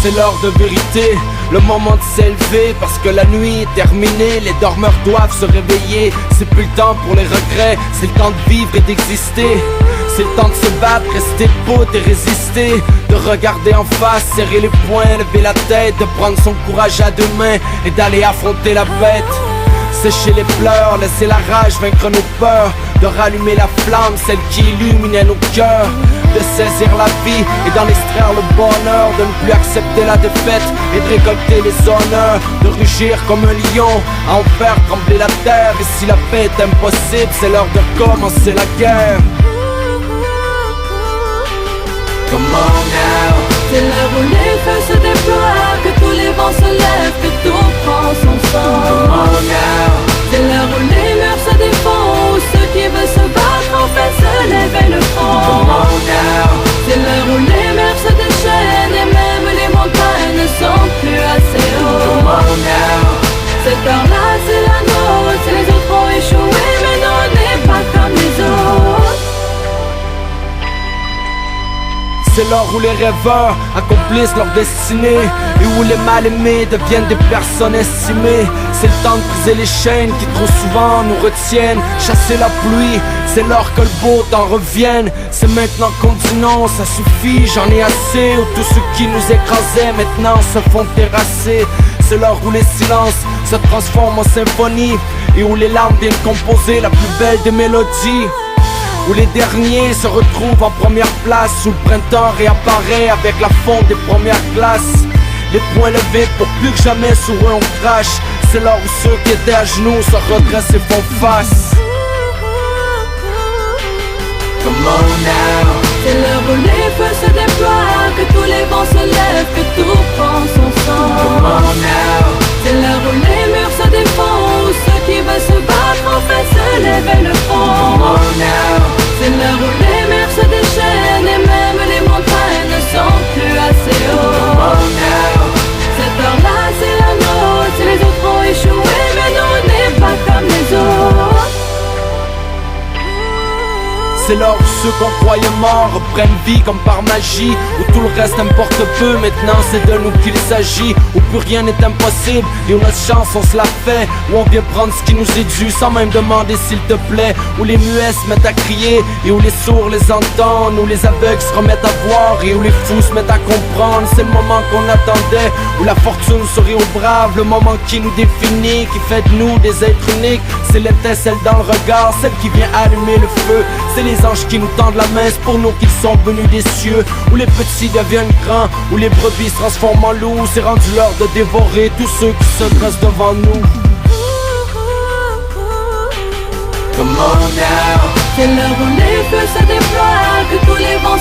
C'est l'heure de vérité, le moment de s'élever. Parce que la nuit est terminée, les dormeurs doivent se réveiller. C'est plus le temps pour les regrets, c'est le temps de vivre et d'exister. C'est le temps de se battre, rester debout et résister. De regarder en face, serrer les poings, lever la tête. De prendre son courage à deux mains et d'aller affronter la bête. Sécher les pleurs, laisser la rage vaincre nos peurs. De rallumer la flamme, celle qui illuminait nos cœurs. De saisir la vie et d'en extraire le bonheur. De ne plus accepter la défaite et de récolter les honneurs. De rugir comme un lion, à en faire trembler la terre. Et si la paix est impossible, c'est l'heure de commencer la guerre. Come on now. C'est l'heure où les feux se déploient, que tous les vents se lèvent, que tout prend son sens. Come on now. C'est l'heure où les murs se défont, où ceux qui veulent se battre en fait se lèvent et le font. Come on now. C'est l'heure où les mers se déchaînent et même les montagnes ne sont plus assez haut. Come on now. Cette heure-là c'est la nôtre, les autres ont échoué mais nous on n'est pas comme les autres. C'est l'heure où les rêveurs accomplissent leur destinée et où les mal-aimés deviennent des personnes estimées. C'est le temps de briser les chaînes qui trop souvent nous retiennent. Chasser la pluie, c'est l'heure que le beau temps revienne. C'est maintenant qu'on dit non, ça suffit, j'en ai assez. Où tous ceux qui nous écrasaient maintenant se font terrasser. C'est l'heure où les silences se transforment en symphonie et où les larmes viennent composer la plus belle des mélodies. Où les derniers se retrouvent en première place, où le printemps réapparaît avec la fonte des premières glaces. Les poings levés pour plus que jamais sur eux on crache. C'est l'heure où ceux qui étaient à genoux se redressent et font face. Come on now. C'est l'heure où les feux se déploient, que tous les vents se lèvent, que tout prend son sens. Come on now. C'est l'heure où les murs se défont, où ceux qui veulent se battre en fait se lèvent et le font. Come on now. C'est l'heure où les mers se déchaînent et même les montagnes ne sont plus assez haut. Come on now. Cette heure-là c'est la nôtre, les autres ont échoué mais nous on n'est pas comme les autres. C'est l'heure où ceux qu'on croyait morts reprennent vie comme par magie. Où tout le reste importe peu, maintenant c'est de nous qu'il s'agit. Où plus rien n'est impossible et où notre chance on se la fait. Où on vient prendre ce qui nous est dû sans même demander s'il te plaît. Où les muets se mettent à crier et où les sourds les entendent. Où les aveugles se remettent à voir et où les fous se mettent à comprendre. C'est le moment qu'on attendait, où la fortune sourit aux braves. Le moment qui nous définit, qui fait de nous des êtres uniques. C'est l'étincelle dans le regard, celle qui vient allumer le feu. C'est les anges qui nous tendent la main, c'est pour nous qu'ils sont venus des cieux. Où les petits deviennent grands, où les brebis se transforment en loups. C'est rendu l'heure de dévorer tous ceux qui se dressent devant nous. Come on now. C'est l'heure où les feux se déploient, que tous les vents